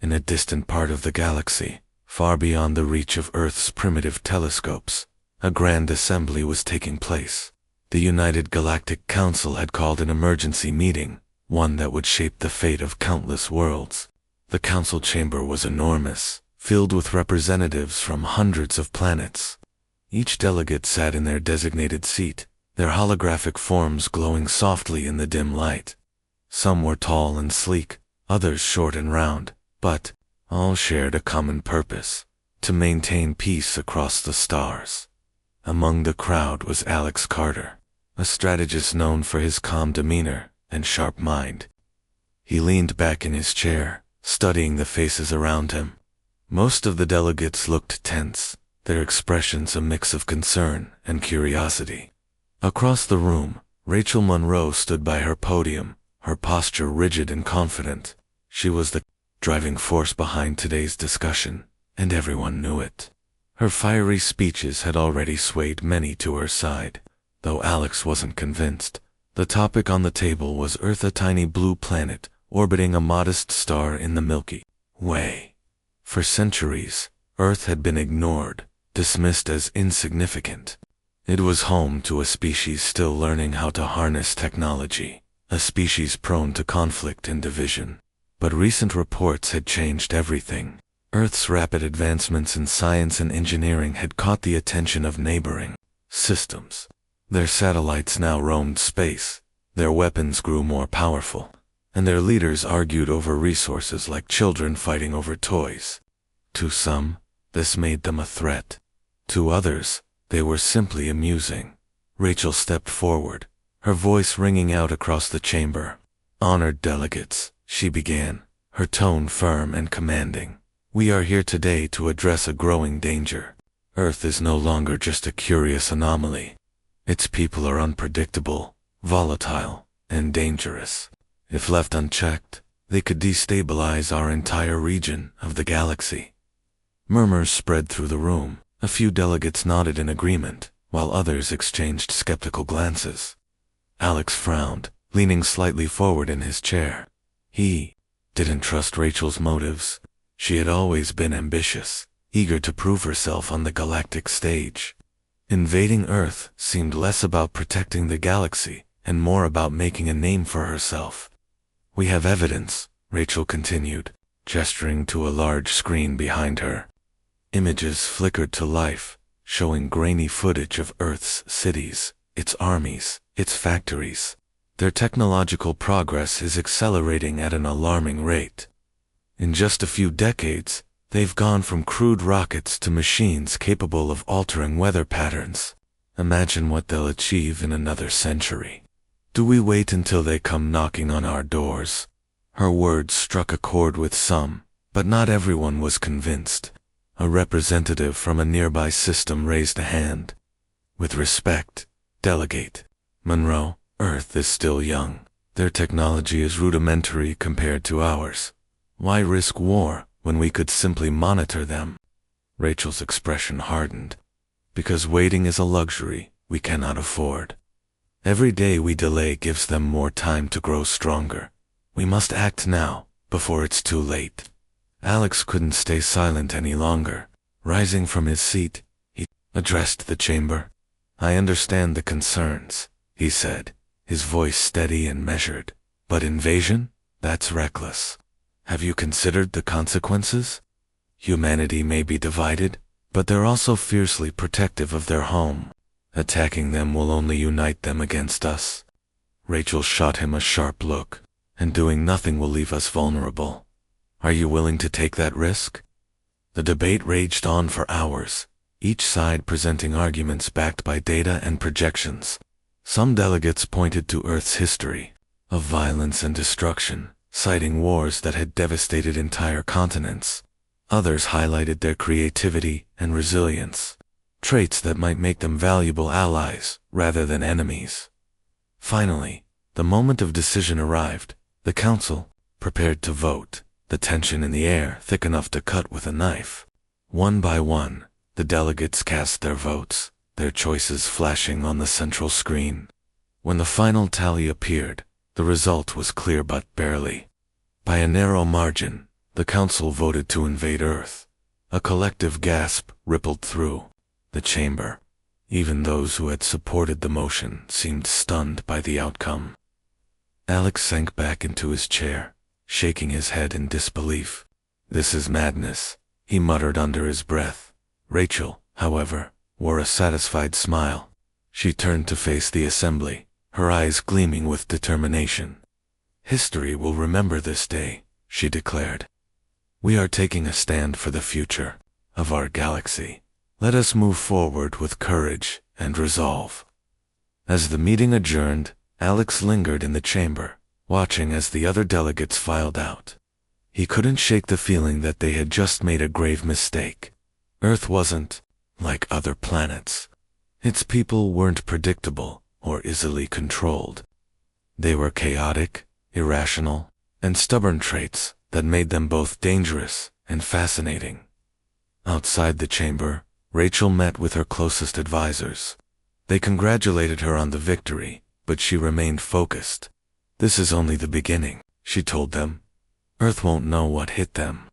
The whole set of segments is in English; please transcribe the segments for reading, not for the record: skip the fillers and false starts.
in a distant part of the galaxy, far beyond the reach of Earth's primitive telescopes, a grand assembly was taking place. The United Galactic Council had called an emergency meeting, one that would shape the fate of countless worlds. The council chamber was enormous, filled with representatives from hundreds of planets. Each delegate sat in their designated seat, their holographic forms glowing softly in the dim light. Some were tall and sleek, others short and round, but all shared a common purpose: to maintain peace across the stars. Among the crowd was Alex Carter, a strategist known for his calm demeanor and sharp mind. He leaned back in his chair, studying the faces around him. Most of the delegates looked tense, their expressions a mix of concern and curiosity. Across the room, Rachel Monroe stood by her podium, her posture rigid and confident. She was the driving force behind today's discussion, and everyone knew it. Her fiery speeches had already swayed many to her side, though Alex wasn't convinced. The topic on the table was Earth, a tiny blue planet orbiting a modest star in the Milky Way. For centuries, Earth had been ignored, dismissed as insignificant. It was home to a species still learning how to harness technology, a species prone to conflict and division. But recent reports had changed everything. Earth's rapid advancements in science and engineering had caught the attention of neighboring systems. Their satellites now roamed space, their weapons grew more powerful, and their leaders argued over resources like children fighting over toys. To some, this made them a threat. To others, they were simply amusing. Rachel stepped forward, her voice ringing out across the chamber. "Honored delegates," she began, her tone firm and commanding. "We are here today to address a growing danger. Earth is no longer just a curious anomaly. Its people are unpredictable, volatile, and dangerous. If left unchecked, they could destabilize our entire region of the galaxy." Murmurs spread through the room. A few delegates nodded in agreement, while others exchanged skeptical glances. Alex frowned, leaning slightly forward in his chair. He didn't trust Rachel's motives. She had always been ambitious, eager to prove herself on the galactic stage. Invading Earth seemed less about protecting the galaxy and more about making a name for herself. "We have evidence," Rachel continued, gesturing to a large screen behind her. Images flickered to life, showing grainy footage of Earth's cities, its armies, its factories. Their technological progress is accelerating at an alarming rate. In just a few decades, they've gone from crude rockets to machines capable of altering weather patterns. Imagine what they'll achieve in another century. Do we wait until they come knocking on our doors? Her words struck a chord with some, but not everyone was convinced. A representative from a nearby system raised a hand. "With respect, Delegate Monroe, Earth is still young. Their technology is rudimentary compared to ours. Why risk war when we could simply monitor them?" Rachel's expression hardened. "Because waiting is a luxury we cannot afford. Every day we delay gives them more time to grow stronger. We must act now, before it's too late." Alex couldn't stay silent any longer. Rising from his seat, he addressed the chamber. "I understand the concerns," he said, his voice steady and measured. "But invasion? That's reckless. Have you considered the consequences? Humanity may be divided, but they're also fiercely protective of their home. Attacking them will only unite them against us." Rachel shot him a sharp look. "And doing nothing will leave us vulnerable. Are you willing to take that risk?" The debate raged on for hours, each side presenting arguments backed by data and projections. Some delegates pointed to Earth's history of violence and destruction, citing wars that had devastated entire continents. Others highlighted their creativity and resilience, traits that might make them valuable allies rather than enemies. Finally, the moment of decision arrived. The council prepared to vote, the tension in the air thick enough to cut with a knife. One by one, the delegates cast their votes, their choices flashing on the central screen. When the final tally appeared, the result was clear but barely. By a narrow margin, The council voted to invade Earth. A collective gasp rippled through the chamber. Even those who had supported the motion seemed stunned by the outcome. Alex sank back into his chair, shaking his head in disbelief. "This is madness," he muttered under his breath. Rachel, however, wore a satisfied smile. She turned to face the assembly, her eyes gleaming with determination. "History will remember this day," she declared. "We are taking a stand for the future of our galaxy. Let us move forward with courage and resolve." As the meeting adjourned, Alex lingered in the chamber, watching as the other delegates filed out. He couldn't shake the feeling that they had just made a grave mistake. Earth wasn't like other planets. Its people weren't predictable or easily controlled. They were chaotic, irrational, and stubborn traits that made them both dangerous and fascinating. Outside the chamber, Rachel met with her closest advisors. They congratulated her on the victory, but she remained focused. "This is only the beginning," she told them. "Earth won't know what hit them."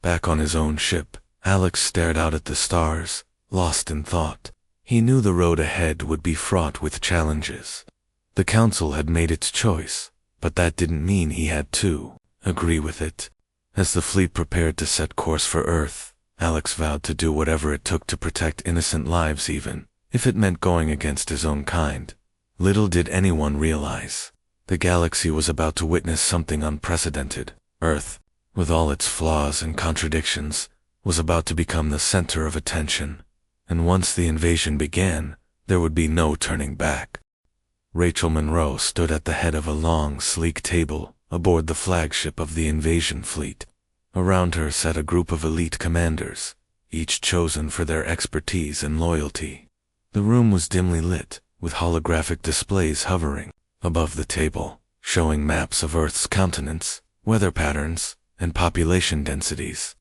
Back on his own ship, Alex stared out at the stars, lost in thought. He knew the road ahead would be fraught with challenges. The council had made its choice, but that didn't mean he had to agree with it. As the fleet prepared to set course for Earth, Alex vowed to do whatever it took to protect innocent lives, even if it meant going against his own kind. Little did anyone realize, the galaxy was about to witness something unprecedented. Earth, with all its flaws and contradictions, was about to become the center of attention. And once the invasion began, there would be no turning back. Rachel Monroe stood at the head of a long, sleek table aboard the flagship of the invasion fleet. Around her sat a group of elite commanders, each chosen for their expertise and loyalty. The room was dimly lit, with holographic displays hovering above the table, showing maps of Earth's continents, weather patterns, and population densities.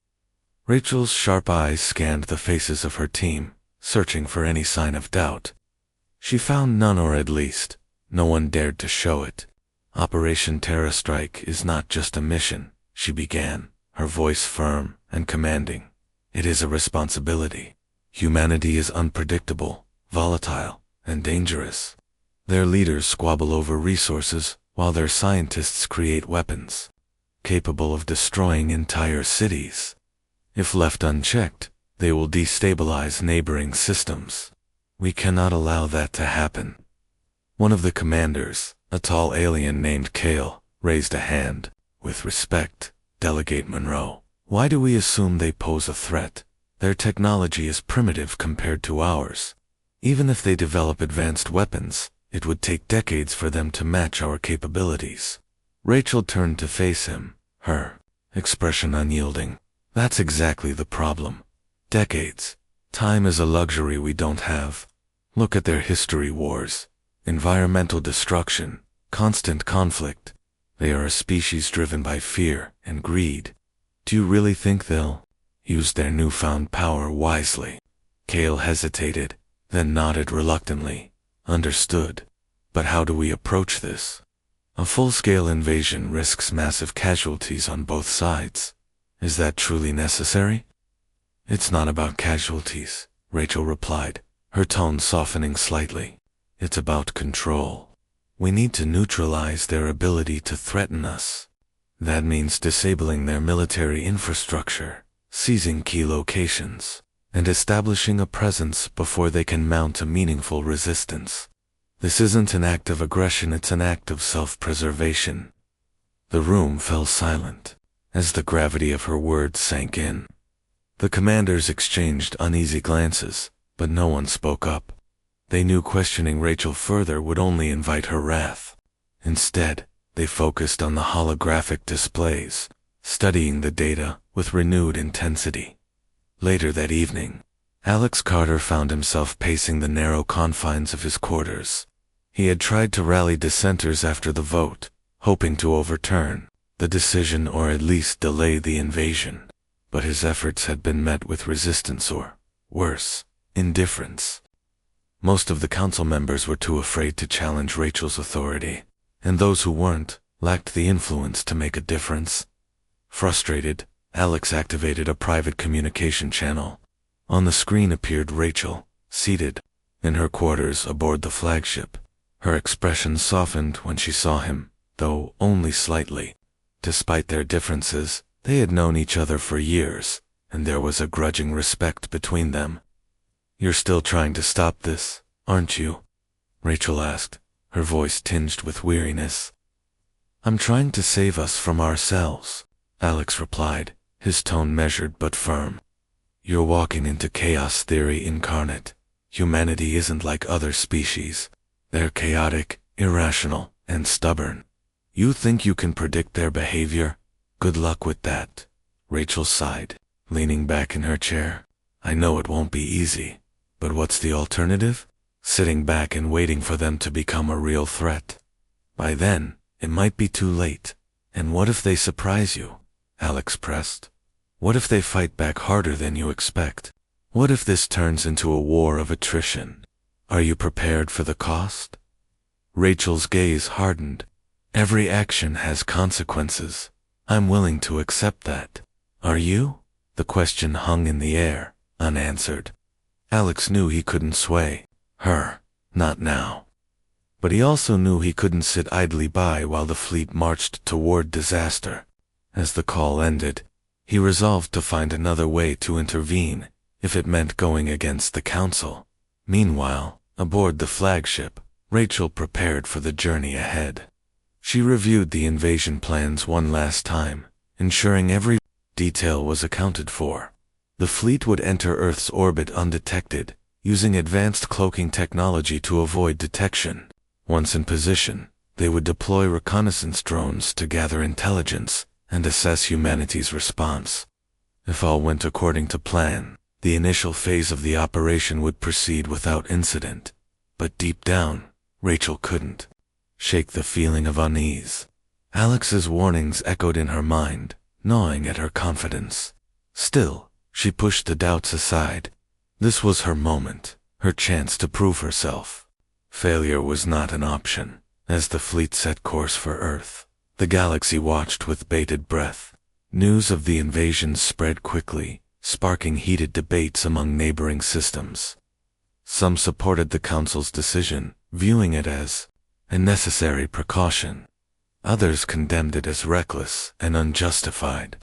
Rachel's sharp eyes scanned the faces of her team, searching for any sign of doubt. She found none, or at least, no one dared to show it. "Operation Terra Strike is not just a mission," she began, her voice firm and commanding. "It is a responsibility. Humanity is unpredictable, volatile, and dangerous. Their leaders squabble over resources, while their scientists create weapons capable of destroying entire cities. If left unchecked, they will destabilize neighboring systems. We cannot allow that to happen." One of the commanders, a tall alien named Kale, raised a hand. "With respect, Delegate Monroe, why do we assume they pose a threat? Their technology is primitive compared to ours. Even if they develop advanced weapons, it would take decades for them to match our capabilities." Rachel turned to face him, her expression unyielding. "That's exactly the problem. Decades. Time is a luxury we don't have. Look at their history: wars, environmental destruction, constant conflict. They are a species driven by fear and greed. Do you really think they'll use their newfound power wisely?" Kale hesitated, then nodded reluctantly. "Understood. But how do we approach this? A full-scale invasion risks massive casualties on both sides. Is that truly necessary?" "It's not about casualties," Rachel replied, her tone softening slightly. "It's about control. We need to neutralize their ability to threaten us. That means disabling their military infrastructure, seizing key locations, and establishing a presence before they can mount a meaningful resistance. This isn't an act of aggression, it's an act of self-preservation." The room fell silent as the gravity of her words sank in. The commanders exchanged uneasy glances, but no one spoke up. They knew questioning Rachel further would only invite her wrath. Instead, they focused on the holographic displays, studying the data with renewed intensity. Later that evening, Alex Carter found himself pacing the narrow confines of his quarters. He had tried to rally dissenters after the vote, hoping to overturn the decision or at least delay the invasion. But his efforts had been met with resistance or, worse, indifference. Most of the council members were too afraid to challenge Rachel's authority, and those who weren't lacked the influence to make a difference. Frustrated, Alex activated a private communication channel. On the screen appeared Rachel, seated in her quarters aboard the flagship. Her expression softened when she saw him, though only slightly. Despite their differences, they had known each other for years, and there was a grudging respect between them. "You're still trying to stop this, aren't you?" Rachel asked, her voice tinged with weariness. "I'm trying to save us from ourselves," Alex replied, his tone measured but firm. "You're walking into chaos theory incarnate. Humanity isn't like other species. They're chaotic, irrational, and stubborn. You think you can predict their behavior? Good luck with that." Rachel sighed, leaning back in her chair. "I know it won't be easy, but what's the alternative? Sitting back and waiting for them to become a real threat. By then, it might be too late. And what if they surprise you?" Alex pressed. "What if they fight back harder than you expect? What if this turns into a war of attrition? Are you prepared for the cost?" Rachel's gaze hardened. "Every action has consequences. I'm willing to accept that. Are you?" The question hung in the air, unanswered. Alex knew he couldn't sway her, not now. But he also knew he couldn't sit idly by while the fleet marched toward disaster. As the call ended, he resolved to find another way to intervene, if it meant going against the Council. Meanwhile, aboard the flagship, Rachel prepared for the journey ahead. She reviewed the invasion plans one last time, ensuring every detail was accounted for. The fleet would enter Earth's orbit undetected, using advanced cloaking technology to avoid detection. Once in position, they would deploy reconnaissance drones to gather intelligence and assess humanity's response. If all went according to plan, the initial phase of the operation would proceed without incident. But deep down, Rachel couldn't shake the feeling of unease. Alex's warnings echoed in her mind, gnawing at her confidence. Still, she pushed the doubts aside. This was her moment, her chance to prove herself. Failure was not an option. As the fleet set course for Earth, the galaxy watched with bated breath. News of the invasion spread quickly, sparking heated debates among neighboring systems. Some supported the Council's decision, viewing it as a necessary precaution. Others condemned it as reckless and unjustified.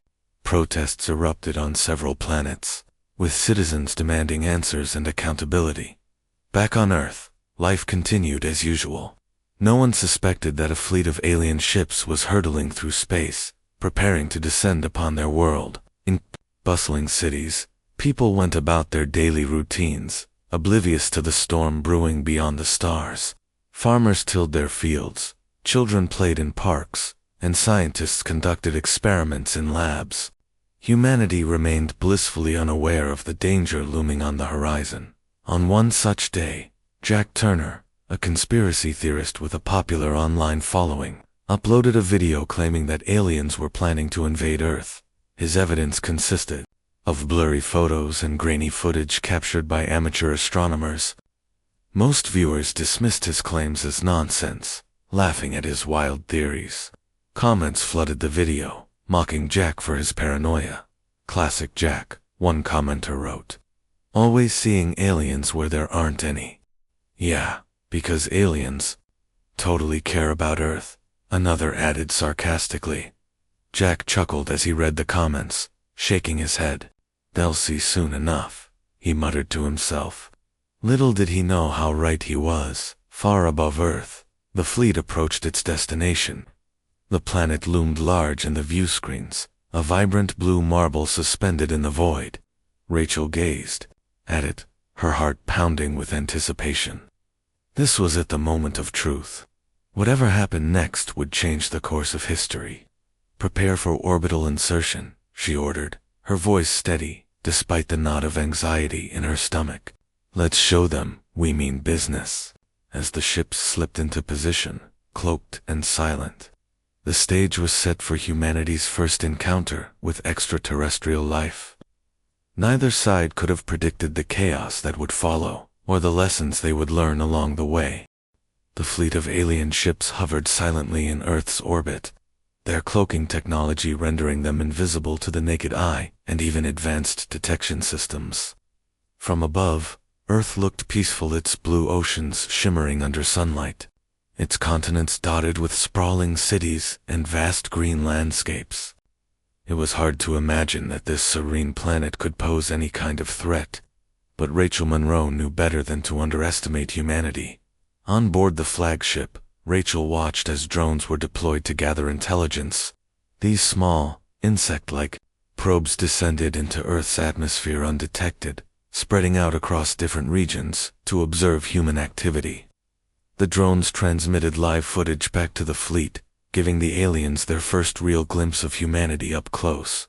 Protests erupted on several planets, with citizens demanding answers and accountability. Back on Earth, life continued as usual. No one suspected that a fleet of alien ships was hurtling through space, preparing to descend upon their world. In bustling cities, people went about their daily routines, oblivious to the storm brewing beyond the stars. Farmers tilled their fields, children played in parks, and scientists conducted experiments in labs. Humanity remained blissfully unaware of the danger looming on the horizon. On one such day, Jack Turner, a conspiracy theorist with a popular online following, uploaded a video claiming that aliens were planning to invade Earth. His evidence consisted of blurry photos and grainy footage captured by amateur astronomers. Most viewers dismissed his claims as nonsense, laughing at his wild theories. Comments flooded the video, mocking Jack for his paranoia. "Classic Jack," one commenter wrote. "Always seeing aliens where there aren't any." "Yeah, because aliens totally care about Earth," another added sarcastically. Jack chuckled as he read the comments, shaking his head. "They'll see soon enough," he muttered to himself. Little did he know how right he was. Far above Earth, the fleet approached its destination. The planet loomed large in the view screens, a vibrant blue marble suspended in the void. Rachel gazed at it, her heart pounding with anticipation. This was at the moment of truth. Whatever happened next would change the course of history. "Prepare for orbital insertion," she ordered, her voice steady, despite the knot of anxiety in her stomach. "Let's show them we mean business." As the ships slipped into position, cloaked and silent, the stage was set for humanity's first encounter with extraterrestrial life. Neither side could have predicted the chaos that would follow, or the lessons they would learn along the way. The fleet of alien ships hovered silently in Earth's orbit, their cloaking technology rendering them invisible to the naked eye, and even advanced detection systems. From above, Earth looked peaceful, its blue oceans shimmering under sunlight, its continents dotted with sprawling cities and vast green landscapes. It was hard to imagine that this serene planet could pose any kind of threat, but Rachel Monroe knew better than to underestimate humanity. On board the flagship, Rachel watched as drones were deployed to gather intelligence. These small, insect-like probes descended into Earth's atmosphere undetected, spreading out across different regions to observe human activity. The drones transmitted live footage back to the fleet, giving the aliens their first real glimpse of humanity up close.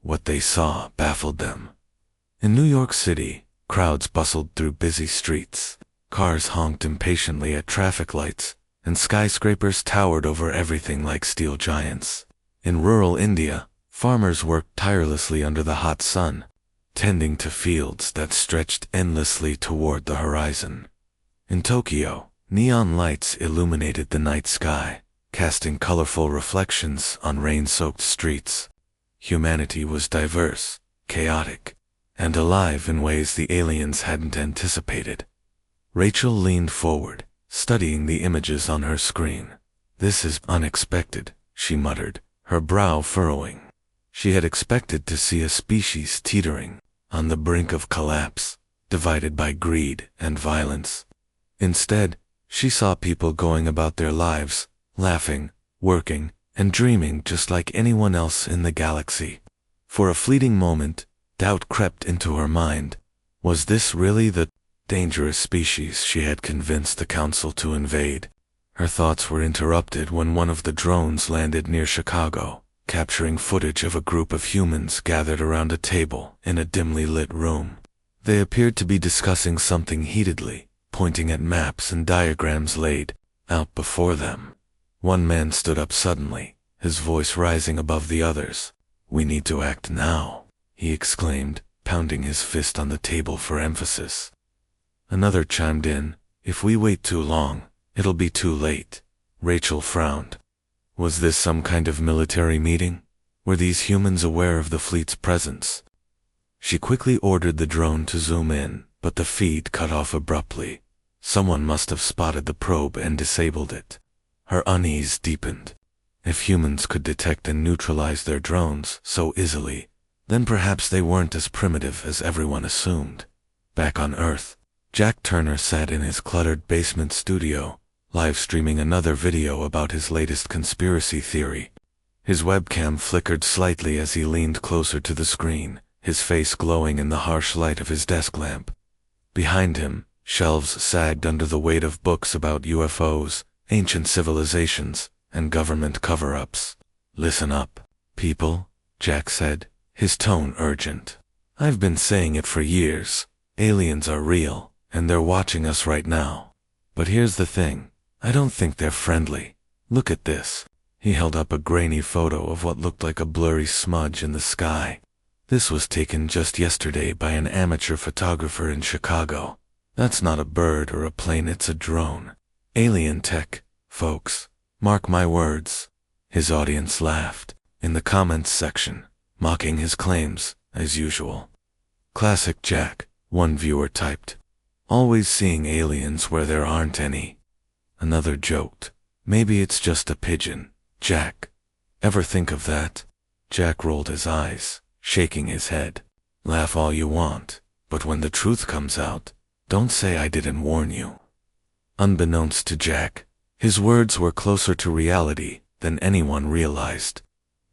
What they saw baffled them. In New York City, crowds bustled through busy streets, cars honked impatiently at traffic lights, and skyscrapers towered over everything like steel giants. In rural India, farmers worked tirelessly under the hot sun, tending to fields that stretched endlessly toward the horizon. In Tokyo, neon lights illuminated the night sky, casting colorful reflections on rain-soaked streets. Humanity was diverse, chaotic, and alive in ways the aliens hadn't anticipated. Rachel leaned forward, studying the images on her screen. "This is unexpected," she muttered, her brow furrowing. She had expected to see a species teetering on the brink of collapse, divided by greed and violence. Instead, she saw people going about their lives, laughing, working, and dreaming just like anyone else in the galaxy. For a fleeting moment, doubt crept into her mind. Was this really the dangerous species she had convinced the Council to invade? Her thoughts were interrupted when one of the drones landed near Chicago, capturing footage of a group of humans gathered around a table in a dimly lit room. They appeared to be discussing something heatedly, pointing at maps and diagrams laid out before them. One man stood up suddenly, his voice rising above the others. "We need to act now," he exclaimed, pounding his fist on the table for emphasis. Another chimed in, "If we wait too long, it'll be too late." Rachel frowned. Was this some kind of military meeting? Were these humans aware of the fleet's presence? She quickly ordered the drone to zoom in, but the feed cut off abruptly. Someone must have spotted the probe and disabled it. Her unease deepened. If humans could detect and neutralize their drones so easily, then perhaps they weren't as primitive as everyone assumed. Back on Earth, Jack Turner sat in his cluttered basement studio, live streaming another video about his latest conspiracy theory. His webcam flickered slightly as he leaned closer to the screen, his face glowing in the harsh light of his desk lamp. Behind him, shelves sagged under the weight of books about UFOs, ancient civilizations, and government cover-ups. "Listen up, people," Jack said, his tone urgent. "I've been saying it for years. Aliens are real, and they're watching us right now. But here's the thing. I don't think they're friendly. Look at this." He held up a grainy photo of what looked like a blurry smudge in the sky. This was taken just yesterday by an amateur photographer in Chicago. "That's not a bird or a plane, it's a drone. Alien tech, folks. Mark my words." His audience laughed, in the comments section, mocking his claims, as usual. "Classic Jack," one viewer typed. "Always seeing aliens where there aren't any." Another joked, "Maybe it's just a pigeon, Jack. Ever think of that?" Jack rolled his eyes, shaking his head. "Laugh all you want, but when the truth comes out, don't say I didn't warn you." Unbeknownst to Jack, his words were closer to reality than anyone realized.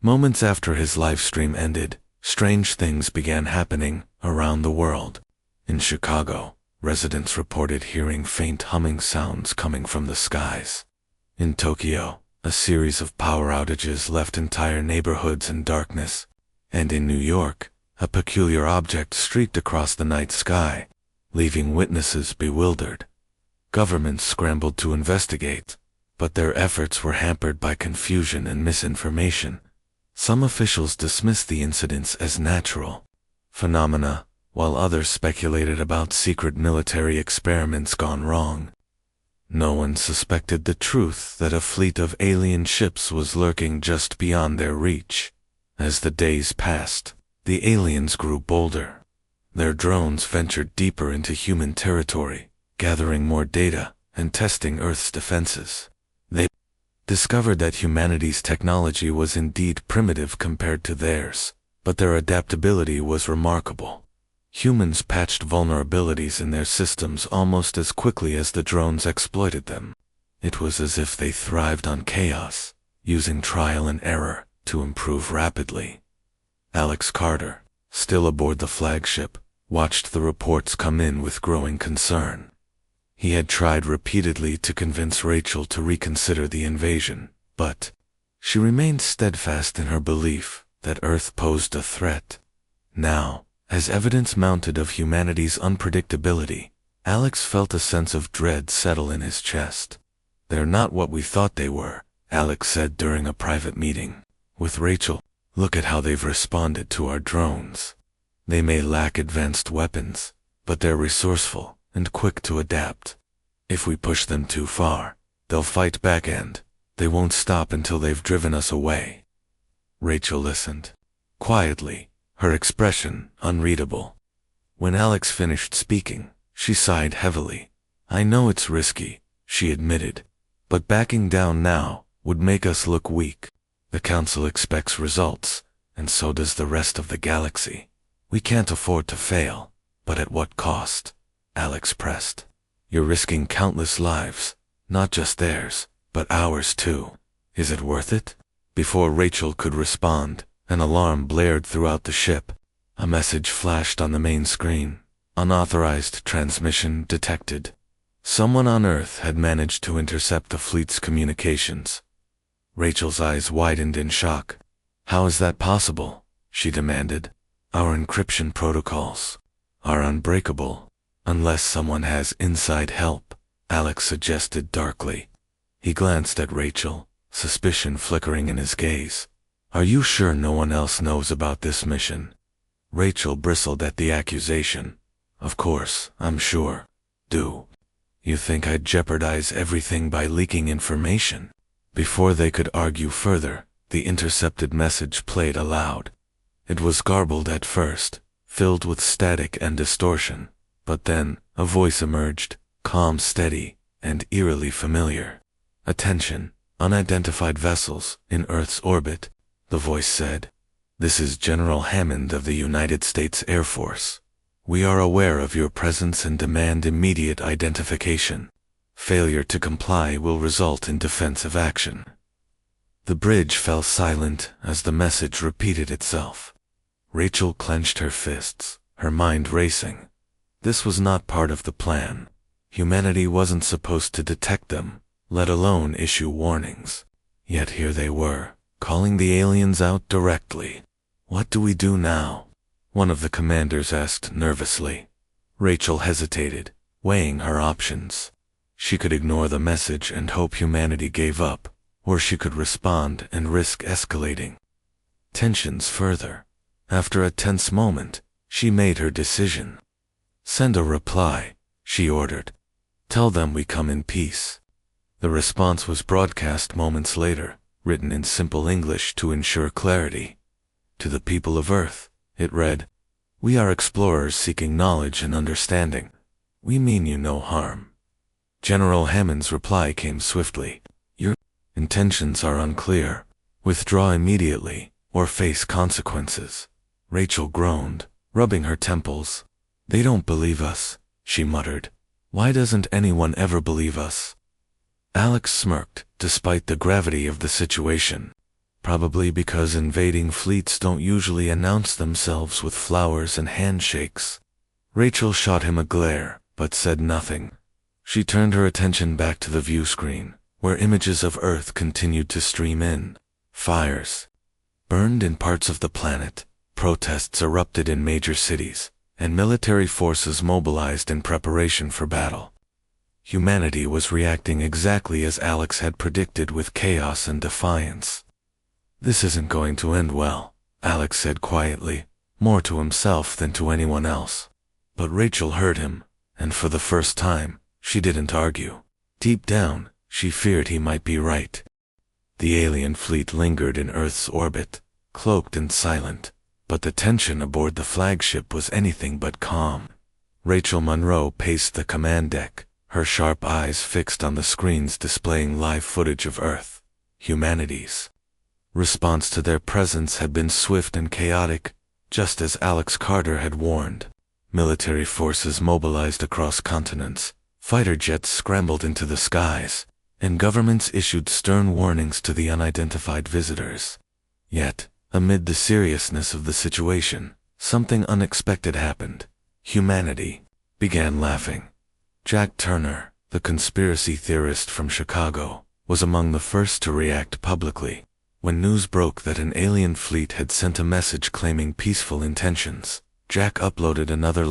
Moments after his livestream ended, strange things began happening around the world. In Chicago, residents reported hearing faint humming sounds coming from the skies. In Tokyo, a series of power outages left entire neighborhoods in darkness. And in New York, a peculiar object streaked across the night sky, leaving witnesses bewildered. Governments scrambled to investigate, but their efforts were hampered by confusion and misinformation. Some officials dismissed the incidents as natural phenomena, while others speculated about secret military experiments gone wrong. No one suspected the truth that a fleet of alien ships was lurking just beyond their reach. As the days passed, the aliens grew bolder. Their drones ventured deeper into human territory, gathering more data and testing Earth's defenses. They discovered that humanity's technology was indeed primitive compared to theirs, but their adaptability was remarkable. Humans patched vulnerabilities in their systems almost as quickly as the drones exploited them. It was as if they thrived on chaos, using trial and error to improve rapidly. Alex Carter, still aboard the flagship, watched the reports come in with growing concern. He had tried repeatedly to convince Rachel to reconsider the invasion, but she remained steadfast in her belief that Earth posed a threat. Now, as evidence mounted of humanity's unpredictability, Alex felt a sense of dread settle in his chest. "They're not what we thought they were," Alex said during a private meeting with Rachel. "Look at how they've responded to our drones. They may lack advanced weapons, but they're resourceful and quick to adapt. If we push them too far, they'll fight back and they won't stop until they've driven us away." Rachel listened quietly, her expression unreadable. When Alex finished speaking, she sighed heavily. "I know it's risky," she admitted, "but backing down now would make us look weak. The Council expects results, and so does the rest of the galaxy. We can't afford to fail, but at what cost?" Alex pressed. "You're risking countless lives, not just theirs, but ours too. Is it worth it?" Before Rachel could respond, an alarm blared throughout the ship. A message flashed on the main screen. "Unauthorized transmission detected." Someone on Earth had managed to intercept the fleet's communications. Rachel's eyes widened in shock. "How is that possible?" she demanded. "Our encryption protocols are unbreakable, unless someone has inside help," Alex suggested darkly. He glanced at Rachel, suspicion flickering in his gaze. "Are you sure no one else knows about this mission?" Rachel bristled at the accusation. "Of course, I'm sure. Do you think I'd jeopardize everything by leaking information?" Before they could argue further, the intercepted message played aloud. It was garbled at first, filled with static and distortion, but then a voice emerged, calm, steady, and eerily familiar. "Attention, unidentified vessels in Earth's orbit," the voice said. "This is General Hammond of the United States Air Force. We are aware of your presence and demand immediate identification. Failure to comply will result in defensive action." The bridge fell silent as the message repeated itself. Rachel clenched her fists, her mind racing. This was not part of the plan. Humanity wasn't supposed to detect them, let alone issue warnings. Yet here they were, calling the aliens out directly. "What do we do now?" one of the commanders asked nervously. Rachel hesitated, weighing her options. She could ignore the message and hope humanity gave up, or she could respond and risk escalating tensions further. After a tense moment, she made her decision. "Send a reply," she ordered. "Tell them we come in peace." The response was broadcast moments later, written in simple English to ensure clarity. "To the people of Earth," it read, "we are explorers seeking knowledge and understanding. We mean you no harm." General Hammond's reply came swiftly. "Your intentions are unclear. Withdraw immediately, or face consequences." Rachel groaned, rubbing her temples. "They don't believe us," she muttered. "Why doesn't anyone ever believe us?" Alex smirked, despite the gravity of the situation. "Probably because invading fleets don't usually announce themselves with flowers and handshakes." Rachel shot him a glare, but said nothing. She turned her attention back to the view screen, where images of Earth continued to stream in. Fires burned in parts of the planet, protests erupted in major cities, and military forces mobilized in preparation for battle. Humanity was reacting exactly as Alex had predicted, with chaos and defiance. "This isn't going to end well," Alex said quietly, more to himself than to anyone else. But Rachel heard him, and for the first time, she didn't argue. Deep down, she feared he might be right. The alien fleet lingered in Earth's orbit, cloaked and silent, but the tension aboard the flagship was anything but calm. Rachel Monroe paced the command deck, her sharp eyes fixed on the screens displaying live footage of Earth, humanity's response to their presence had been swift and chaotic, just as Alex Carter had warned. Military forces mobilized across continents, fighter jets scrambled into the skies, and governments issued stern warnings to the unidentified visitors. Yet, amid the seriousness of the situation, something unexpected happened. Humanity began laughing. Jack Turner, the conspiracy theorist from Chicago, was among the first to react publicly. When news broke that an alien fleet had sent a message claiming peaceful intentions, Jack uploaded another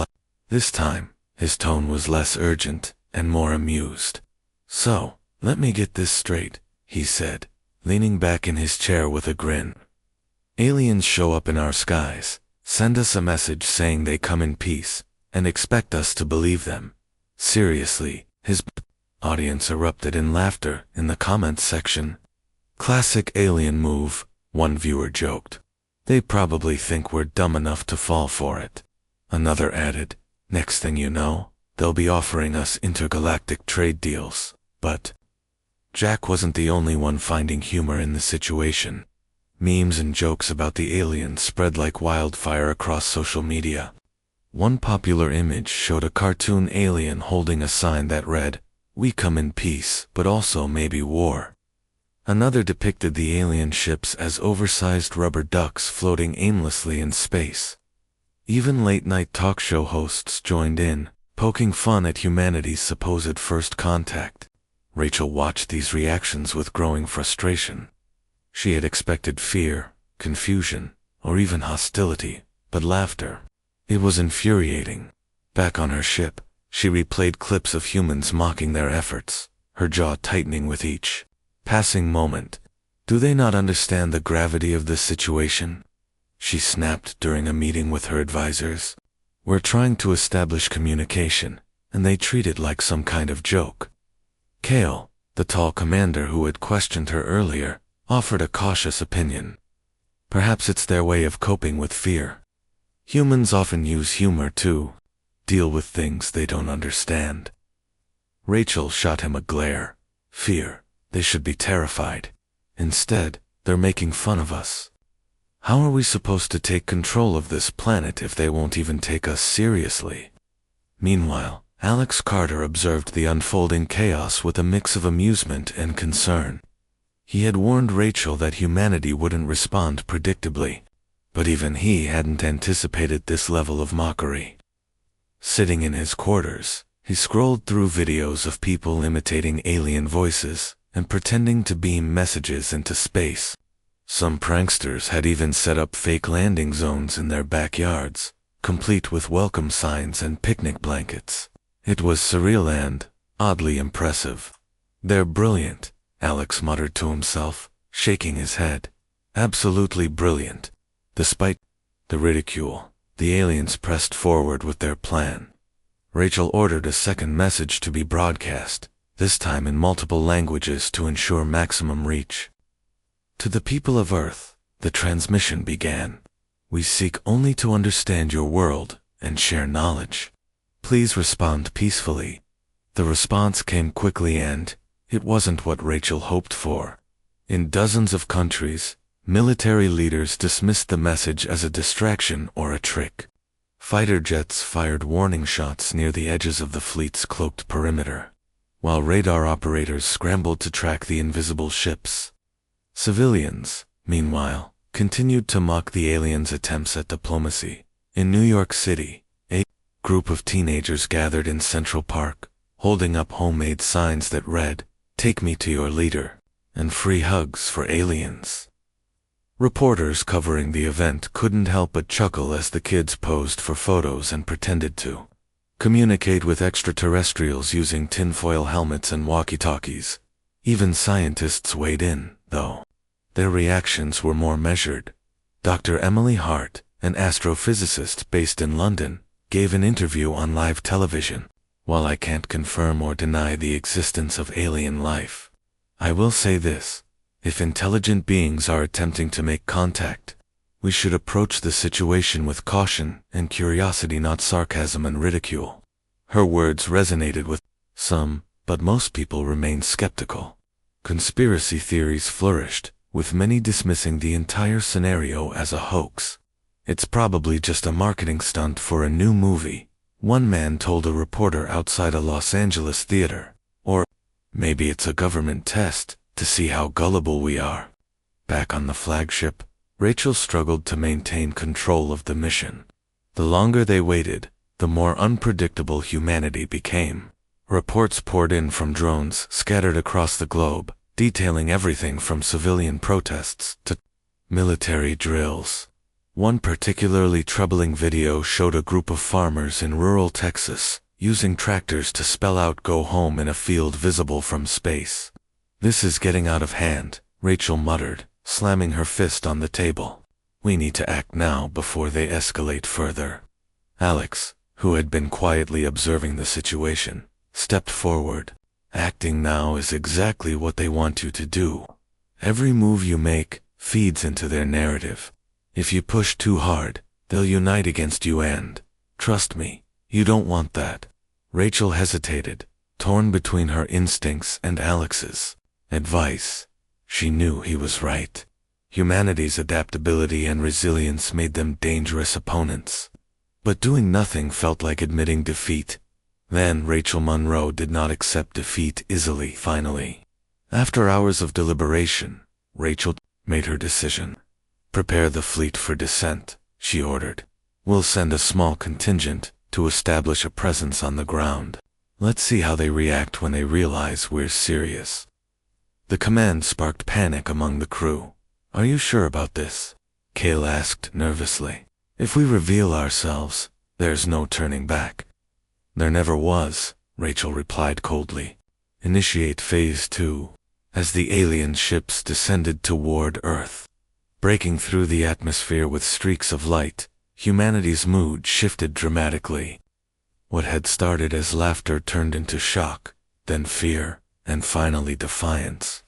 This time, his tone was less urgent and more amused. "So, let me get this straight," he said, leaning back in his chair with a grin. "Aliens show up in our skies, send us a message saying they come in peace, and expect us to believe them. Seriously, his audience erupted in laughter in the comments section. "Classic alien move," one viewer joked. "They probably think we're dumb enough to fall for it." Another added, "Next thing you know, they'll be offering us intergalactic trade deals." But Jack wasn't the only one finding humor in the situation. Memes and jokes about the aliens spread like wildfire across social media. One popular image showed a cartoon alien holding a sign that read, "We come in peace, but also maybe war." Another depicted the alien ships as oversized rubber ducks floating aimlessly in space. Even late-night talk show hosts joined in, poking fun at humanity's supposed first contact. Rachel watched these reactions with growing frustration. She had expected fear, confusion, or even hostility, but laughter. It was infuriating. Back on her ship, she replayed clips of humans mocking their efforts, her jaw tightening with each passing moment. "Do they not understand the gravity of this situation?" she snapped during a meeting with her advisors. "We're trying to establish communication, and they treat it like some kind of joke." Kale, the tall commander who had questioned her earlier, offered a cautious opinion. "Perhaps it's their way of coping with fear. Humans often use humor to deal with things they don't understand." Rachel shot him a glare. "Fear. They should be terrified. Instead, they're making fun of us. How are we supposed to take control of this planet if they won't even take us seriously?" Meanwhile, Alex Carter observed the unfolding chaos with a mix of amusement and concern. He had warned Rachel that humanity wouldn't respond predictably, but even he hadn't anticipated this level of mockery. Sitting in his quarters, he scrolled through videos of people imitating alien voices and pretending to beam messages into space. Some pranksters had even set up fake landing zones in their backyards, complete with welcome signs and picnic blankets. It was surreal and oddly impressive. "They're brilliant," Alex muttered to himself, shaking his head. "Absolutely brilliant." Despite the ridicule, the aliens pressed forward with their plan. Rachel ordered a second message to be broadcast, this time in multiple languages to ensure maximum reach. "To the people of Earth," the transmission began. "We seek only to understand your world and share knowledge. Please respond peacefully." The response came quickly and it wasn't what Rachel hoped for. In dozens of countries, military leaders dismissed the message as a distraction or a trick. Fighter jets fired warning shots near the edges of the fleet's cloaked perimeter, while radar operators scrambled to track the invisible ships. Civilians, meanwhile, continued to mock the aliens' attempts at diplomacy. In New York City, a group of teenagers gathered in Central Park, holding up homemade signs that read, "Take me to your leader," and "Free hugs for aliens." Reporters covering the event couldn't help but chuckle as the kids posed for photos and pretended to communicate with extraterrestrials using tinfoil helmets and walkie-talkies. Even scientists weighed in, though. Their reactions were more measured. Dr. Emily Hart, an astrophysicist based in London, gave an interview on live television. While I can't confirm or deny the existence of alien life, I will say this: if intelligent beings are attempting to make contact, we should approach the situation with caution and curiosity, not sarcasm and ridicule. Her words resonated with some, but most people remained skeptical. Conspiracy theories flourished, with many dismissing the entire scenario as a hoax. It's probably just a marketing stunt for a new movie, one man told a reporter outside a Los Angeles theater. Or maybe it's a government test to see how gullible we are. Back on the flagship, Rachel struggled to maintain control of the mission. The longer they waited, the more unpredictable humanity became. Reports poured in from drones scattered across the globe, detailing everything from civilian protests to military drills. One particularly troubling video showed a group of farmers in rural Texas using tractors to spell out "Go home" in a field visible from space. "This is getting out of hand," Rachel muttered, slamming her fist on the table. "We need to act now before they escalate further." Alex, who had been quietly observing the situation, stepped forward. "Acting now is exactly what they want you to do. Every move you make feeds into their narrative. If you push too hard, they'll unite against you and, trust me, you don't want that." Rachel hesitated, torn between her instincts and Alex's advice. She knew he was right. Humanity's adaptability and resilience made them dangerous opponents. But doing nothing felt like admitting defeat. Then Rachel Monroe did not accept defeat easily. Finally, after hours of deliberation, Rachel made her decision. "Prepare the fleet for descent," she ordered. "We'll send a small contingent to establish a presence on the ground. Let's see how they react when they realize we're serious." The command sparked panic among the crew. "Are you sure about this?" Cale asked nervously. "If we reveal ourselves, there's no turning back." "There never was," Rachel replied coldly. "Initiate Phase 2. As the alien ships descended toward Earth, breaking through the atmosphere with streaks of light, humanity's mood shifted dramatically. What had started as laughter turned into shock, then fear, and finally defiance.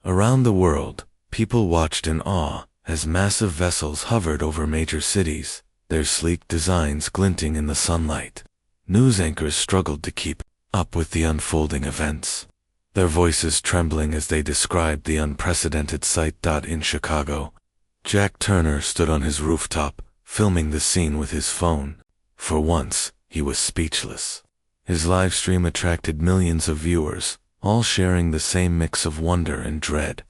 Around the world, people watched in awe as massive vessels hovered over major cities, their sleek designs glinting in the sunlight. News anchors struggled to keep up with the unfolding events, their voices trembling as they described the unprecedented sight. In Chicago, Jack Turner stood on his rooftop, filming the scene with his phone. For once, he was speechless. His live stream attracted millions of viewers, all sharing the same mix of wonder and dread.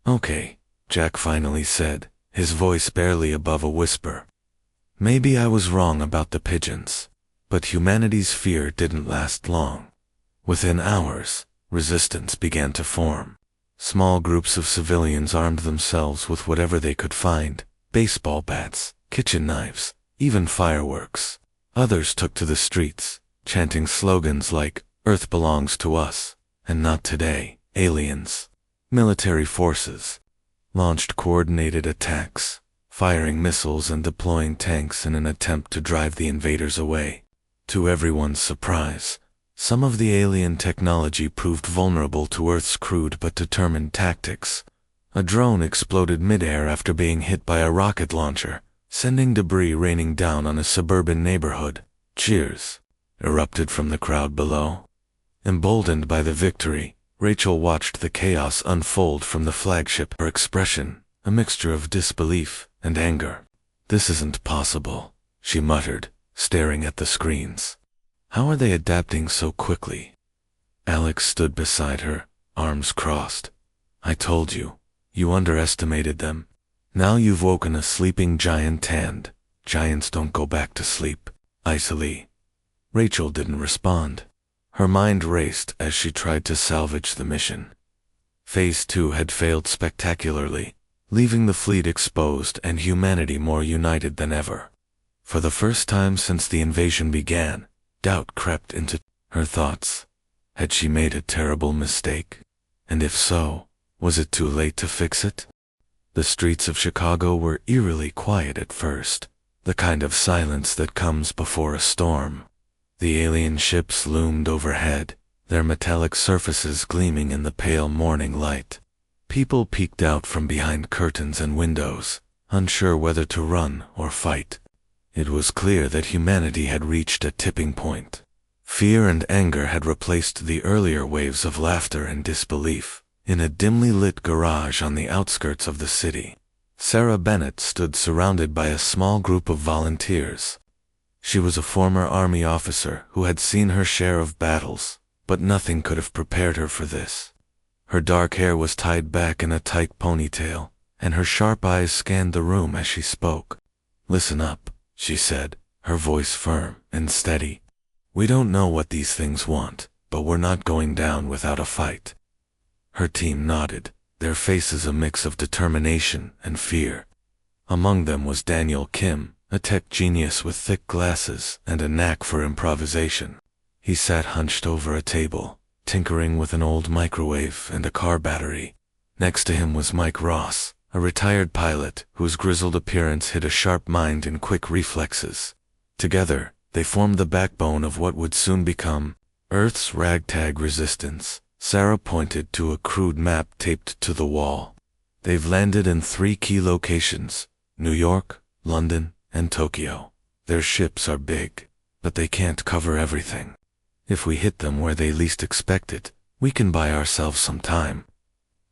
"Okay," Jack finally said, his voice barely above a whisper. "Maybe I was wrong about the pigeons." But humanity's fear didn't last long. Within hours, resistance began to form. Small groups of civilians armed themselves with whatever they could find: baseball bats, kitchen knives, even fireworks. Others took to the streets, chanting slogans like, "Earth belongs to us, and not today, aliens." Military forces launched coordinated attacks, firing missiles and deploying tanks in an attempt to drive the invaders away. To everyone's surprise, some of the alien technology proved vulnerable to Earth's crude but determined tactics. A drone exploded midair after being hit by a rocket launcher, sending debris raining down on a suburban neighborhood. Cheers erupted from the crowd below. Emboldened by the victory, Rachel watched the chaos unfold from the flagship. Her expression, a mixture of disbelief and anger. "This isn't possible," she muttered, staring at the screens. "How are they adapting so quickly?" Alex stood beside her, arms crossed. "I told you, you underestimated them. Now you've woken a sleeping giant and giants don't go back to sleep, icily." Rachel didn't respond. Her mind raced as she tried to salvage the mission. Phase 2 had failed spectacularly, leaving the fleet exposed and humanity more united than ever. For the first time since the invasion began, doubt crept into her thoughts. Had she made a terrible mistake? And if so, was it too late to fix it? The streets of Chicago were eerily quiet at first, the kind of silence that comes before a storm. The alien ships loomed overhead, their metallic surfaces gleaming in the pale morning light. People peeked out from behind curtains and windows, unsure whether to run or fight. It was clear that humanity had reached a tipping point. Fear and anger had replaced the earlier waves of laughter and disbelief. In a dimly lit garage on the outskirts of the city, Sarah Bennett stood surrounded by a small group of volunteers. She was a former army officer who had seen her share of battles, but nothing could have prepared her for this. Her dark hair was tied back in a tight ponytail, and her sharp eyes scanned the room as she spoke. "Listen up," she said, her voice firm and steady. "We don't know what these things want, but we're not going down without a fight." Her team nodded, their faces a mix of determination and fear. Among them was Daniel Kim, a tech genius with thick glasses and a knack for improvisation. He sat hunched over a table, tinkering with an old microwave and a car battery. Next to him was Mike Ross, a retired pilot whose grizzled appearance hid a sharp mind and quick reflexes. Together, they formed the backbone of what would soon become Earth's ragtag resistance. Sarah pointed to a crude map taped to the wall. "They've landed in 3 key locations: New York, London, and Tokyo. Their ships are big, but they can't cover everything. If we hit them where they least expect it, we can buy ourselves some time."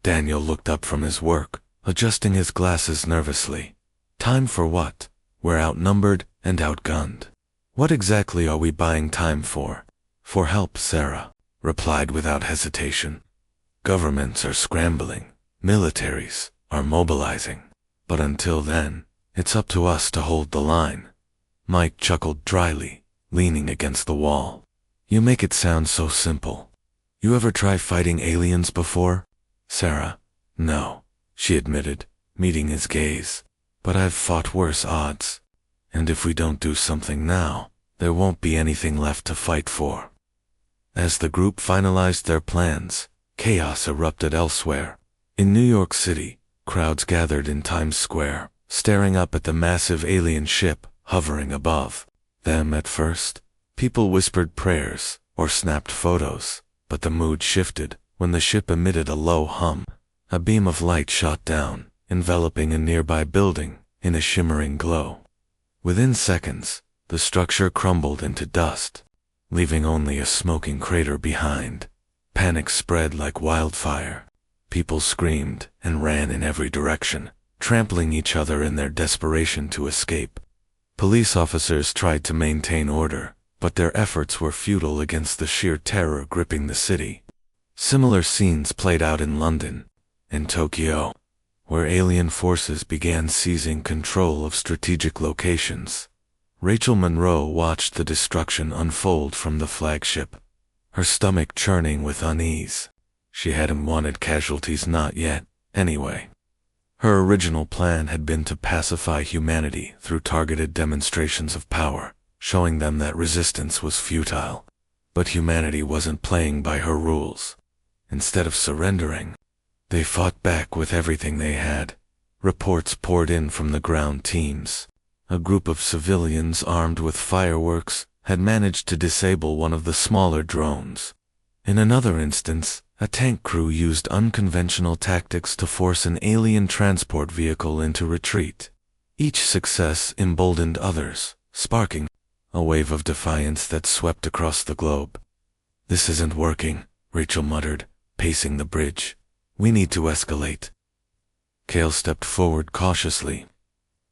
Daniel looked up from his work, adjusting his glasses nervously. "Time for what? We're outnumbered and outgunned. What exactly are we buying time for?" "For help," Sarah replied without hesitation. "Governments are scrambling, militaries are mobilizing, but until then, it's up to us to hold the line." Mike chuckled dryly, leaning against the wall. "You make it sound so simple. You ever try fighting aliens before?" "Sarah, no," she admitted, meeting his gaze. "But I've fought worse odds. And if we don't do something now, there won't be anything left to fight for." As the group finalized their plans, chaos erupted elsewhere. In New York City, crowds gathered in Times Square, staring up at the massive alien ship hovering above them. At first, people whispered prayers or snapped photos, but the mood shifted when the ship emitted a low hum. A beam of light shot down, enveloping a nearby building in a shimmering glow. Within seconds, the structure crumbled into dust, leaving only a smoking crater behind. Panic spread like wildfire. People screamed and ran in every direction, trampling each other in their desperation to escape. Police officers tried to maintain order, but their efforts were futile against the sheer terror gripping the city. Similar scenes played out in London and Tokyo, where alien forces began seizing control of strategic locations. Rachel Monroe watched the destruction unfold from the flagship, her stomach churning with unease. She hadn't wanted casualties, not yet, anyway. Her original plan had been to pacify humanity through targeted demonstrations of power, showing them that resistance was futile. But humanity wasn't playing by her rules. Instead of surrendering, they fought back with everything they had. Reports poured in from the ground teams. A group of civilians armed with fireworks had managed to disable one of the smaller drones. In another instance, a tank crew used unconventional tactics to force an alien transport vehicle into retreat. Each success emboldened others, sparking a wave of defiance that swept across the globe. "This isn't working," Rachel muttered, pacing the bridge. "We need to escalate." Cale stepped forward cautiously.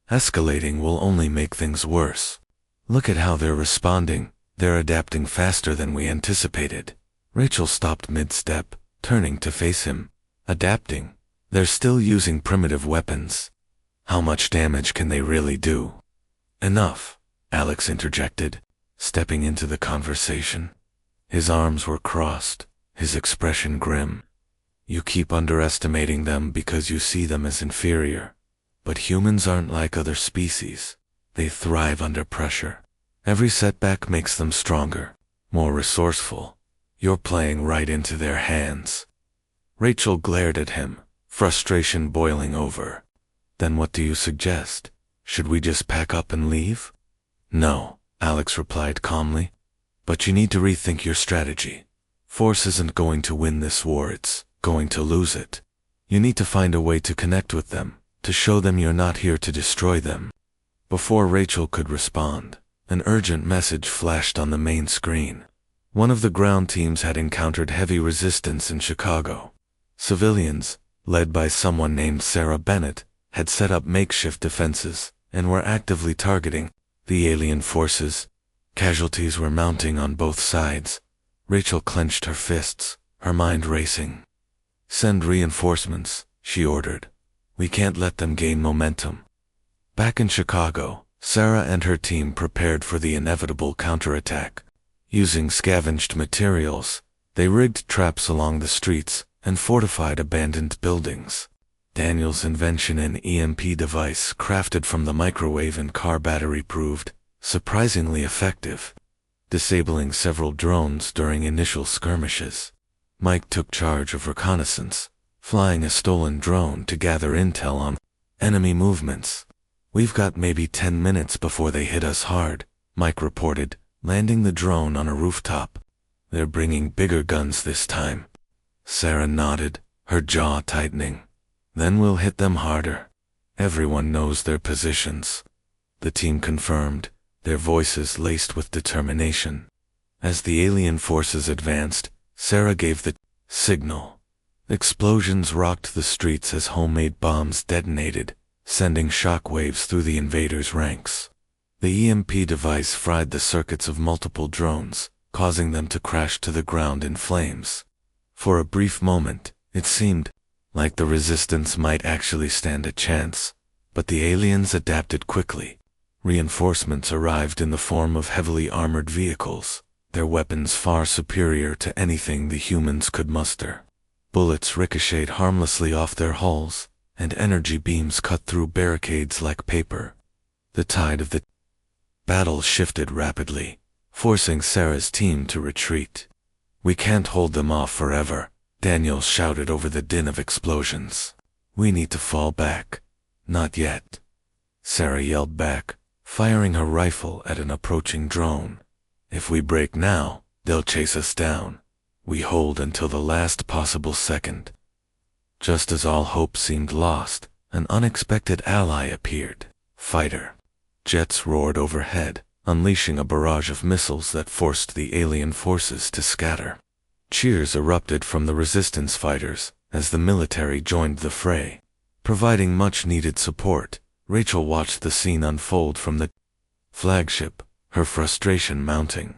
"Escalating will only make things worse. Look at how they're responding. They're adapting faster than we anticipated." Rachel stopped mid-step, turning to face him. "Adapting? They're still using primitive weapons. How much damage can they really do?" "Enough," Alex interjected, stepping into the conversation. His arms were crossed, his expression grim. "You keep underestimating them because you see them as inferior. But humans aren't like other species. They thrive under pressure. Every setback makes them stronger, more resourceful. You're playing right into their hands." Rachel glared at him, frustration boiling over. "Then what do you suggest? Should we just pack up and leave?" "No," Alex replied calmly. But you need to rethink your strategy. Force isn't going to win this war, it's going to lose it. You need to find a way to connect with them, to show them you're not here to destroy them. Before Rachel could respond, an urgent message flashed on the main screen. One of the ground teams had encountered heavy resistance in Chicago. Civilians, led by someone named Sarah Bennett, had set up makeshift defenses and were actively targeting the alien forces. Casualties were mounting on both sides. Rachel clenched her fists, her mind racing. "Send reinforcements," she ordered. "We can't let them gain momentum." Back in Chicago, Sarah and her team prepared for the inevitable counterattack. Using scavenged materials, they rigged traps along the streets and fortified abandoned buildings. Daniel's invention, an EMP device crafted from the microwave and car battery, proved surprisingly effective, disabling several drones during initial skirmishes. Mike took charge of reconnaissance, flying a stolen drone to gather intel on enemy movements. "We've got maybe 10 minutes before they hit us hard," Mike reported, landing the drone on a rooftop. "They're bringing bigger guns this time." Sarah nodded, her jaw tightening. "Then we'll hit them harder. Everyone knows their positions." The team confirmed, their voices laced with determination. As the alien forces advanced, Sarah gave the signal. Explosions rocked the streets as homemade bombs detonated, sending shockwaves through the invaders' ranks. The EMP device fried the circuits of multiple drones, causing them to crash to the ground in flames. For a brief moment, it seemed like the resistance might actually stand a chance, but the aliens adapted quickly. Reinforcements arrived in the form of heavily armored vehicles, their weapons far superior to anything the humans could muster. Bullets ricocheted harmlessly off their hulls, and energy beams cut through barricades like paper. The tide of the battle shifted rapidly, forcing Sarah's team to retreat. "We can't hold them off forever," Daniel shouted over the din of explosions. "We need to fall back." "Not yet," Sarah yelled back, firing her rifle at an approaching drone. "If we break now, they'll chase us down. We hold until the last possible second." Just as all hope seemed lost, an unexpected ally appeared. Fighter jets roared overhead, unleashing a barrage of missiles that forced the alien forces to scatter. Cheers erupted from the resistance fighters as the military joined the fray. Providing much-needed support, Rachel watched the scene unfold from the flagship, her frustration mounting.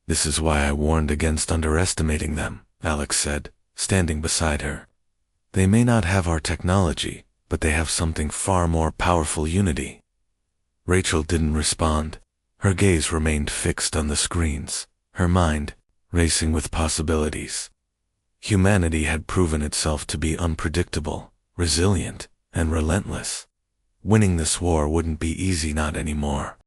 "This is why I warned against underestimating them," Alex said, standing beside her. "They may not have our technology, but they have something far more powerful: unity." Rachel didn't respond. Her gaze remained fixed on the screens, her mind racing with possibilities. Humanity had proven itself to be unpredictable, resilient, and relentless. Winning this war wouldn't be easy, not anymore.